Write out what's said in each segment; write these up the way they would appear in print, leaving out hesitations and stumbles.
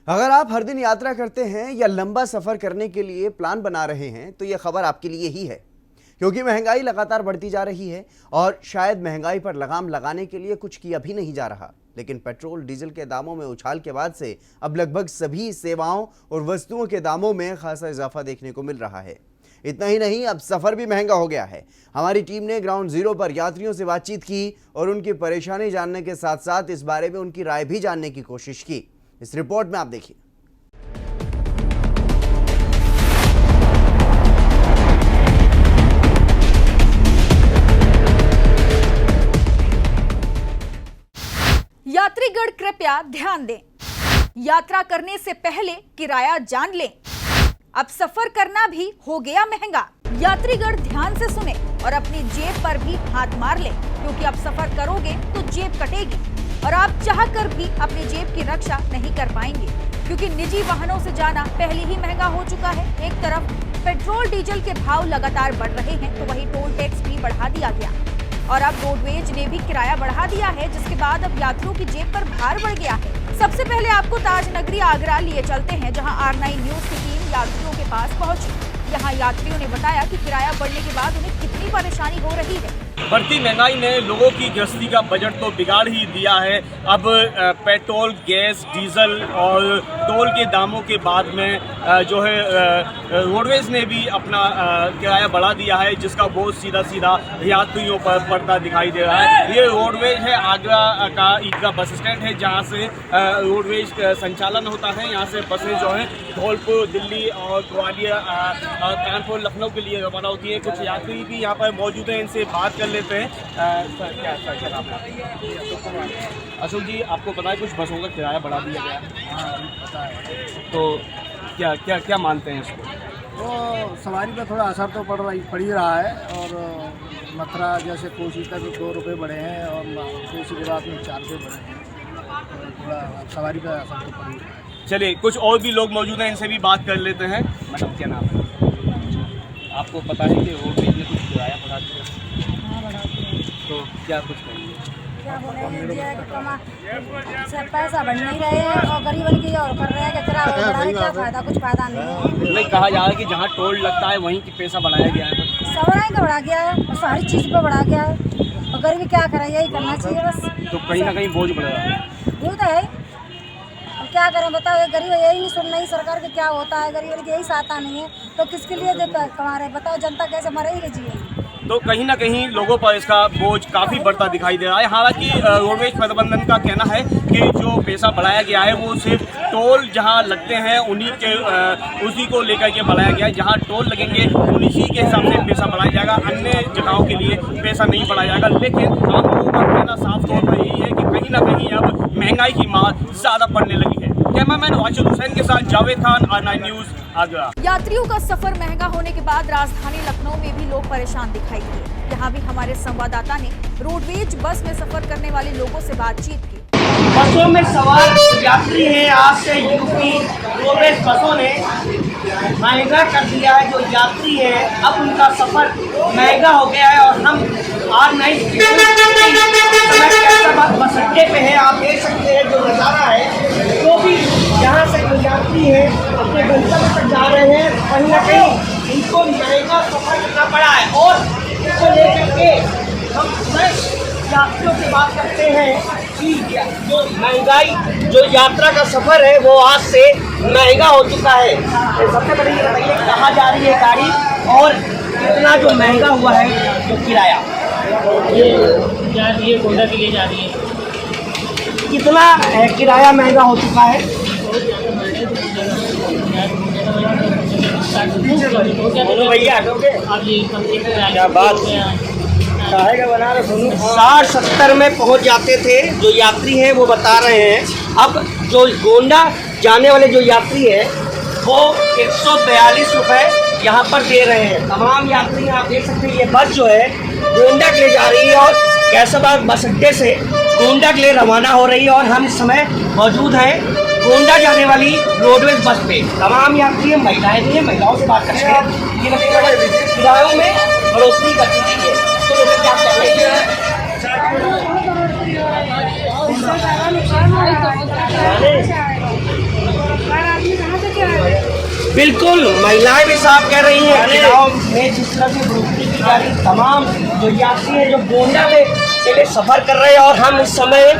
अगर आप हर दिन यात्रा करते हैं या लंबा सफर करने के लिए प्लान बना रहे हैं तो यह खबर आपके लिए ही है, क्योंकि महंगाई लगातार बढ़ती जा रही है और शायद महंगाई पर लगाम लगाने के लिए कुछ किया भी नहीं जा रहा। लेकिन पेट्रोल डीजल के दामों में उछाल के बाद से अब लगभग सभी सेवाओं और वस्तुओं के दामों में खासा इजाफा देखने को मिल रहा है। इतना ही नहीं, अब सफर भी महंगा हो गया है। हमारी टीम ने ग्राउंड जीरो पर यात्रियों से बातचीत की और उनकी परेशानी जानने के साथ साथ इस बारे में उनकी राय भी जानने की कोशिश की। इस रिपोर्ट में आप देखिए। यात्रीगण कृपया ध्यान दें, यात्रा करने से पहले किराया जान लें। अब सफर करना भी हो गया महंगा। यात्रीगण ध्यान से सुने और अपनी जेब पर भी हाथ मार लें, क्योंकि अब सफर करोगे तो जेब कटेगी और आप चाहकर भी अपनी जेब की रक्षा नहीं कर पाएंगे, क्योंकि निजी वाहनों से जाना पहले ही महंगा हो चुका है। एक तरफ पेट्रोल डीजल के भाव लगातार बढ़ रहे हैं, तो वहीं टोल टैक्स भी बढ़ा दिया गया और अब रोडवेज ने भी किराया बढ़ा दिया है, जिसके बाद अब यात्रियों की जेब पर भार बढ़ गया है। सबसे पहले आपको ताज नगरी आगरा लिए चलते हैं, जहां R9 न्यूज की टीम यात्रियों के पास पहुंची। यहाँ यात्रियों ने बताया कि किराया बढ़ने के बाद उन्हें कितनी परेशानी हो रही है। बढ़ती महंगाई ने लोगों की गृहस्थी का बजट तो बिगाड़ ही दिया है। अब पेट्रोल, गैस, डीजल और टोल के दामों के बाद में जो है रोडवेज ने भी अपना किराया बढ़ा दिया है, जिसका बोझ सीधा सीधा यात्रियों पर पड़ता दिखाई दे रहा है। ये रोडवेज है, आगरा का ईदगाह बस स्टैंड है, जहाँ से रोडवेज संचालन होता है। यहाँ से बसें जो हैं धौलपुर, दिल्ली और ग्वालियर, कानपुर, लखनऊ के लिए रवाना होती है। कुछ यात्री भी यहाँ पर मौजूद हैं, इनसे बात कर लेते हैं। सर, क्या नाम है? अशोक जी, आपको पता है कुछ बसों का किराया बढ़ा दिया गया है? हाँ, पता है। तो क्या क्या क्या मानते हैं इसको? तो सवारी पर थोड़ा असर तो पड़ ही रहा है। और मथुरा जैसे कोसी तक 2 रुपये बढ़े हैं और कोसी के बाद में 4 रुपये बढ़े हैं, तो थोड़ा सवारी पर असर तो पड़ ही रहा है। चलिए, कुछ और भी लोग मौजूद हैं, इनसे भी बात कर लेते हैं। मैडम, क्या नाम है? आपको पता है कि रोडवेज ने कुछ किराया बढ़ा दिया? हाँ, बढ़ा दिया। तो क्या कुछ कहेंगे? क्या बोले, सब पैसा बढ़ नहीं रहे हैं और गरीबन की और कर रहे हैं कि किराया बढ़ाने क्या फायदा, कुछ फायदा नहीं है। नहीं, कहा जा रहा है कि जहाँ टोल लगता है वहीं की पैसा बढ़ाया गया है। सवारी का बढ़ा गया है और सारी चीज़ पर बढ़ा गया है और गरीबी क्या करें, यही करना चाहिए बस। तो कहीं ना कहीं बोझ बढ़ रहा है। वो तो है, अब क्या करें बताओ। गरीब यही नहीं सुन रही सरकार के, क्या होता है गरीब की यही सहायता नहीं है, तो किसके लिए कमा रहे बताओ, जनता कैसे मरेगी जी। तो कहीं ना कहीं लोगों पर इसका बोझ काफ़ी बढ़ता दिखाई दे रहा है। हालांकि रोडवेज प्रबंधन का कहना है कि जो पैसा बढ़ाया गया है वो सिर्फ टोल जहां लगते हैं उसी को लेकर के बढ़ाया गया है। जहां टोल लगेंगे उसी के हिसाब से पैसा बढ़ाया जाएगा, अन्य जगहों के लिए पैसा नहीं बढ़ाया जाएगा। लेकिन आम लोगों का कहना साफ तौर पर यही है कि कहीं ना कहीं अब महंगाई की मार ज़्यादा पड़ने लगी है। कैमरामैन वाजिद हुसैन के साथ जावेद खान, R9 न्यूज़, आगरा। यात्रियों का सफर महंगा होने के बाद राजधानी लखनऊ में भी लोग परेशान दिखाई दिए। यहाँ भी हमारे संवाददाता ने रोडवेज बस में सफर करने वाले लोगों से बातचीत की। बसों में सवार यात्री हैं। आज से यूपी रोडवेज बसों ने महंगा कर दिया है। जो यात्री है अब उनका सफर महंगा हो गया है और हम R9 बस अड्डे पे है। आप देख सकते हैं जो नज़ारा है, जो भी यहाँ से जो यात्री है अपने गंतव्य तक जा रहे हैं, कहीं ना कहीं इनको महंगा सफर करना पड़ा है। और इसको लेकर के हम यात्रियों से बात करते हैं कि जो महंगाई, जो यात्रा का सफर है वो आज से महंगा हो चुका है। सबसे पहले ये बताइए कहाँ जा रही है गाड़ी और कितना जो महंगा हुआ है जो किराया? ये गोंडा के लिए जा रही है। कितना किराया महंगा हो चुका है? भैया क्या बात, 60-70 में पहुंच जाते थे जो यात्री हैं, वो बता रहे हैं। अब जो गोंडा जाने वाले जो यात्री है वो 142 रुपये यहाँ पर दे रहे हैं। तमाम यात्री आप देख सकते हैं, ये बस जो है गोंडा के लिए जा रही है और कैसाबाद बस अड्डे से गोंडा के लिए रवाना हो रही है। और हम इस समय मौजूद हैं गोंडा जाने वाली रोडवेज बस पे। तमाम यात्री महिलाएं भी हैं, महिलाओं से बात करते हैं। ये बताइए किरायों में बढ़ोतरी कर दी गई है, तो क्या कर रही है? बिल्कुल, महिलाएं भी साफ कह रही हैं किरायों में जिस तरह से बढ़ोतरी की जा रही, तमाम जो यात्री हैं जो गोंडा में के लिए सफर कर रहे हैं, और हम इस समय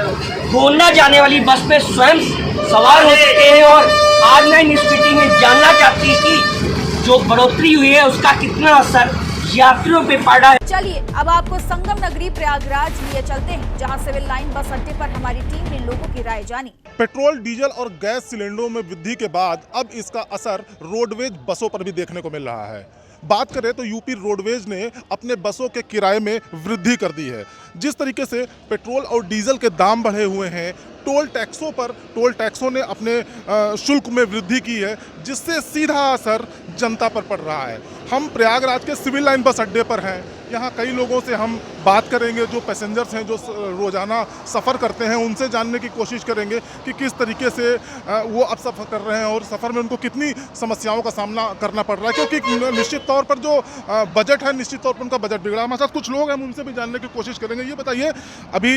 गोंडा जाने वाली बस में स्वयं सवार हो चुके हैं, और आज मैं इस मीटिंग में जानना चाहती कि जो बढ़ोतरी हुई है उसका कितना असर यात्रियों पे पड़ा है। चलिए अब आपको संगम नगरी प्रयागराज लिए चलते हैं, जहां सिविल लाइन बस अड्डे पर हमारी टीम ने लोगों की राय जानी। पेट्रोल, डीजल और गैस सिलेंडरों में वृद्धि के बाद अब इसका असर रोडवेज बसों पर भी देखने को मिल रहा है। बात करें तो यूपी रोडवेज ने अपने बसों के किराए में वृद्धि कर दी है। जिस तरीके से पेट्रोल और डीजल के दाम बढ़े हुए हैं, टोल टैक्सों ने अपने शुल्क में वृद्धि की है, जिससे सीधा असर जनता पर पड़ रहा है। हम प्रयागराज के सिविल लाइन बस अड्डे पर हैं। यहाँ कई लोगों से हम बात करेंगे, जो पैसेंजर्स हैं, जो रोज़ाना सफ़र करते हैं, उनसे जानने की कोशिश करेंगे कि किस तरीके से वो अब सफ़र कर रहे हैं और सफ़र में उनको कितनी समस्याओं का सामना करना पड़ रहा है, क्योंकि निश्चित तौर पर जो बजट है, निश्चित तौर पर उनका बजट बिगड़ा। हमारे साथ कुछ लोग हैं, हम उनसे भी जानने की कोशिश करेंगे। ये बताइए, अभी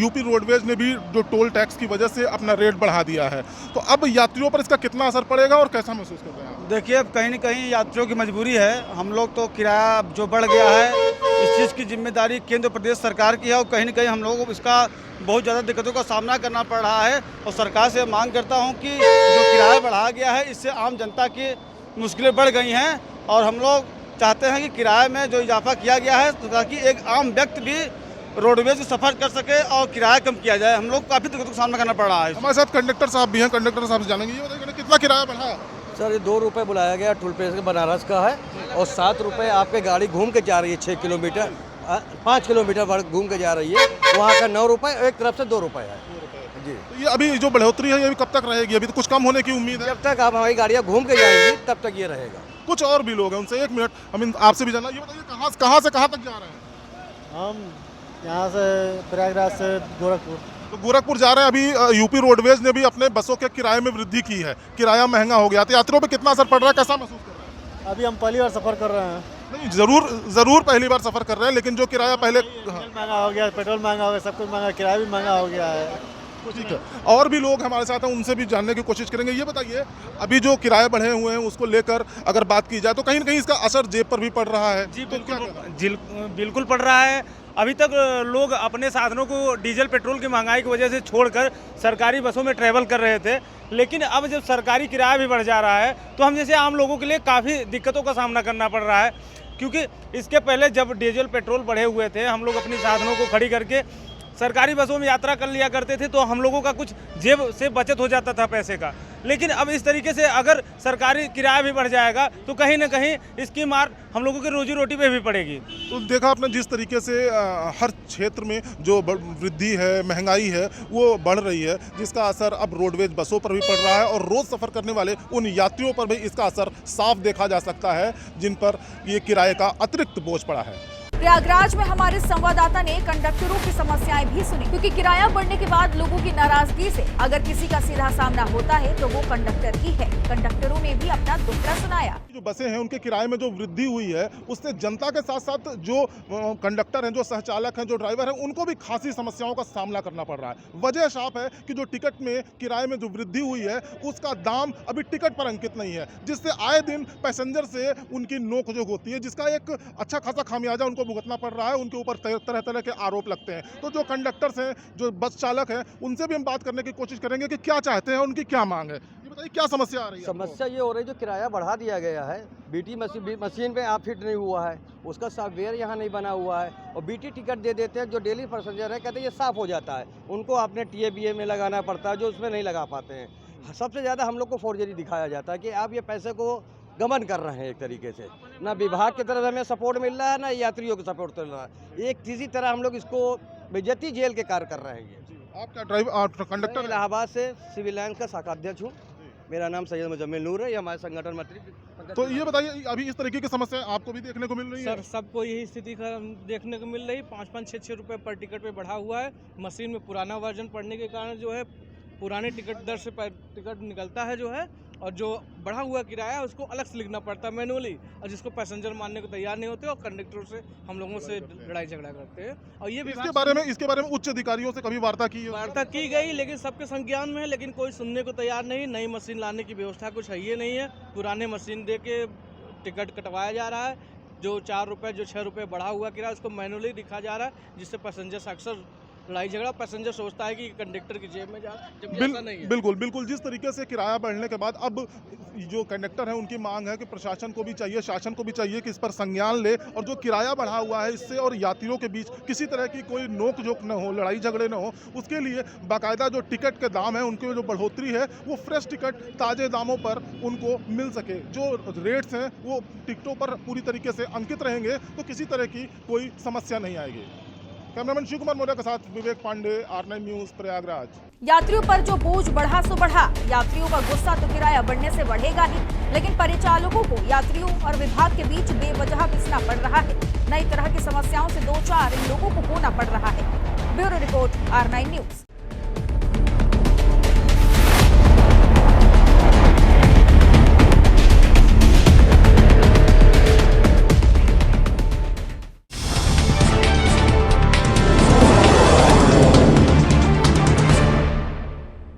यूपी रोडवेज ने भी जो टोल टैक्स की वजह से अपना रेट बढ़ा दिया है, तो अब यात्रियों पर इसका कितना असर पड़ेगा और कैसा महसूस कर रहे हैं? देखिए, अब कहीं न कहीं यात्रियों की मजबूरी है। हम लोग तो किराया जो बढ़ गया है, इस चीज़ की जिम्मेदारी केंद्र प्रदेश सरकार की है, और कहीं न कहीं हम लोगों को इसका बहुत ज़्यादा दिक्कतों का सामना करना पड़ रहा है। और सरकार से मांग करता हूं कि जो किराया बढ़ाया गया है, इससे आम जनता की मुश्किलें बढ़ गई हैं, और हम लोग चाहते हैं कि किराए में जो इजाफा किया गया है, ताकि एक आम व्यक्ति भी रोडवेज से सफ़र कर सके और किराया कम किया जाए। हम लोग काफ़ी दिक्कतों का सामना करना पड़ रहा है। हमारे साथ कंडक्टर साहब भी हैं, कंडक्टर साहब से जानेंगे। ये बताइए, कितना किराया बढ़ा? सर, ये 2 रुपये बुलाया गया टोल प्लेस बनारस का है, और 7 रुपये आपके गाड़ी घूम के जा रही है 6 किलोमीटर, 5 किलोमीटर घूम के जा रही है, वहाँ का 9 रुपये, एक तरफ से 2 रुपये है जी। तो ये अभी जो बढ़ोतरी है, ये अभी कब तक रहेगी? अभी तो कुछ कम होने की उम्मीद है। जब तक आप हमारी गाड़ियाँ घूम के जाएंगी तब तक ये रहेगा। कुछ और भी लोग हैं, उनसे 1 मिनट हम आपसे भी जानना। ये बताइए, कहाँ से कहाँ तक जा रहे हैं? हम यहाँ से प्रयागराज से गोरखपुर। तो गोरखपुर जा रहे हैं। अभी यूपी रोडवेज ने भी अपने बसों के किराए में वृद्धि की है, किराया महंगा हो गया। तो यात्रियों पे कितना असर पड़ रहा है, कैसा महसूस कर रहे हैं? अभी हम पहली बार सफ़र कर रहे हैं। नहीं, ज़रूर पहली बार सफ़र कर रहे हैं, लेकिन जो किराया पहले महंगा हो गया, पेट्रोल महंगा हो गया, सब कुछ महंगा, किराया भी महंगा हो गया है। ठीक है, और भी लोग हमारे साथ हैं, उनसे भी जानने की कोशिश करेंगे। ये बताइए, अभी जो किराए बढ़े हुए हैं उसको लेकर अगर बात की जाए तो कहीं न कहीं इसका असर जेब पर भी पड़ रहा है। जी, तो बिल्कुल पड़ रहा है। अभी तक लोग अपने साधनों को डीजल पेट्रोल की महंगाई की वजह से छोड़कर सरकारी बसों में ट्रैवल कर रहे थे, लेकिन अब जब सरकारी किराया भी बढ़ जा रहा है, तो हम जैसे आम लोगों के लिए काफ़ी दिक्कतों का सामना करना पड़ रहा है। क्योंकि इसके पहले जब डीजल पेट्रोल बढ़े हुए थे, हम लोग अपनी साधनों को खड़ी करके सरकारी बसों में यात्रा कर लिया करते थे, तो हम लोगों का कुछ जेब से बचत हो जाता था पैसे का। लेकिन अब इस तरीके से अगर सरकारी किराया भी बढ़ जाएगा, तो कहीं ना कहीं इसकी मार हम लोगों की रोजी रोटी पे भी पड़ेगी। तो देखा आपने जिस तरीके से हर क्षेत्र में जो वृद्धि है, महंगाई है, वो बढ़ रही है, जिसका असर अब रोडवेज बसों पर भी पड़ रहा है, और रोज़ सफ़र करने वाले उन यात्रियों पर भी इसका असर साफ देखा जा सकता है, जिन पर ये किराए का अतिरिक्त बोझ पड़ा है। प्रयागराज में हमारे संवाददाता ने कंडक्टरों की समस्याएं भी सुनी, क्योंकि किराया बढ़ने के बाद लोगों की नाराजगी से अगर किसी का सीधा सामना होता है तो वो कंडक्टर ही है। कंडक्टरों ने भी अपना दुखड़ा सुनाया। जो बसें हैं, उनके किराए में जो वृद्धि हुई है, उससे जनता के साथ साथ जो कंडक्टर हैं, जो सहचालक हैं, जो ड्राइवर हैं, उनको भी खासी समस्याओं का सामना करना पड़ रहा है। वजह साफ है कि जो टिकट में किराए में जो वृद्धि हुई है, उसका दाम अभी टिकट पर अंकित नहीं है, जिससे आए दिन पैसेंजर से उनकी नोक-झोंक होती है, जिसका एक अच्छा खासा खामियाजा उनको भुगतना पड़ रहा है। उनके ऊपर तरह तरह के आरोप लगते हैं। तो जो कंडक्टर्स हैं, जो बस चालक हैं, उनसे भी हम बात करने की कोशिश करेंगे कि क्या चाहते हैं, उनकी क्या मांग है। ये बताइए, क्या समस्या आ रही है? समस्या ये हो रही है, जो किराया बढ़ा दिया गया है, बीटी मशीन पे आप फिट नहीं हुआ है, उसका सॉफ्टवेयर यहाँ नहीं बना हुआ है, और बीटी टिकट दे देते हैं जो डेली पैसेंजर है, कहते हैं ये साफ हो जाता है, उनको आपने TABA में लगाना पड़ता है, जो उसमें नहीं लगा पाते हैं। सबसे ज़्यादा हम लोग को फोर्जरी दिखाया जाता है कि आप ये पैसे को गमन कर रहे हैं। एक तरीके से ना विभाग की तरफ हमें सपोर्ट मिल रहा है, ना यात्रियों को सपोर्ट मिल रहा है। एक किसी तरह हम लोग इसको बेइज्जती जेल के कार्य कर रहे हैं। आप क्या कंडक्टर? इलाहाबाद से सिविल लाइन का शाखा अध्यक्ष हूँ। मेरा नाम सैयद मुजम्मिल नूर है। ये हमारे संगठन मंत्री। तो ये बताइए, अभी इस तरीके की समस्या आपको भी देखने को मिल रही है? सर, सबको यही स्थिति देखने को मिल रही। 5-5, 6-6 रुपये पर टिकट पे बढ़ा हुआ है। मशीन में पुराना वर्जन पड़ने के कारण जो है पुराने टिकट दर से टिकट निकलता है जो है, और जो बढ़ा हुआ किराया है उसको अलग से लिखना पड़ता है मैनुअली, और जिसको पैसेंजर मानने को तैयार नहीं होते और कंडक्टर से हम लोगों से लड़ाई झगड़ा करते हैं। और ये इसके बारे में उच्च अधिकारियों से कभी वार्ता की है? वार्ता की गई, लेकिन सबके संज्ञान में है, लेकिन कोई सुनने को तैयार नहीं। नई मशीन लाने की व्यवस्था कुछ है ये नहीं है, पुराने मशीन दे के टिकट कटवाया जा रहा है। जो 4 रुपये जो 6 रुपये बढ़ा हुआ किराया उसको मैनुअली लिखा जा रहा है, जिससे पैसेंजर से अक्सर लड़ाई झगड़ा, पैसेंजर सोचता है कि कंडक्टर की जेब में जा, जबकि ऐसा नहीं है। बिल्कुल जिस तरीके से किराया बढ़ने के बाद अब जो कंडक्टर है उनकी मांग है कि प्रशासन को भी चाहिए, शासन को भी चाहिए कि इस पर संज्ञान ले, और जो किराया बढ़ा हुआ है इससे और यात्रियों के बीच किसी तरह की कोई नोक झोंक न हो, लड़ाई झगड़े न हो, उसके लिए बाकायदा जो टिकट के दाम है उनकी जो बढ़ोतरी है वो फ्रेश टिकट ताज़े दामों पर उनको मिल सके। जो रेट्स हैं वो टिकटों पर पूरी तरीके से अंकित रहेंगे तो किसी तरह की कोई समस्या नहीं आएगी। कैमरामैन शिव कुमार मौर्य के साथ विवेक पांडे, R9 न्यूज़, प्रयागराज। यात्रियों पर जो बोझ बढ़ा सो बढ़ा। यात्रियों का गुस्सा तो किराया बढ़ने से बढ़ेगा ही, लेकिन परिचालकों को यात्रियों और विभाग के बीच बेवजह पिसना पड़ रहा है। नई तरह की समस्याओं से दो चार इन लोगों को होना पड़ रहा है। Bureau report, R9 news.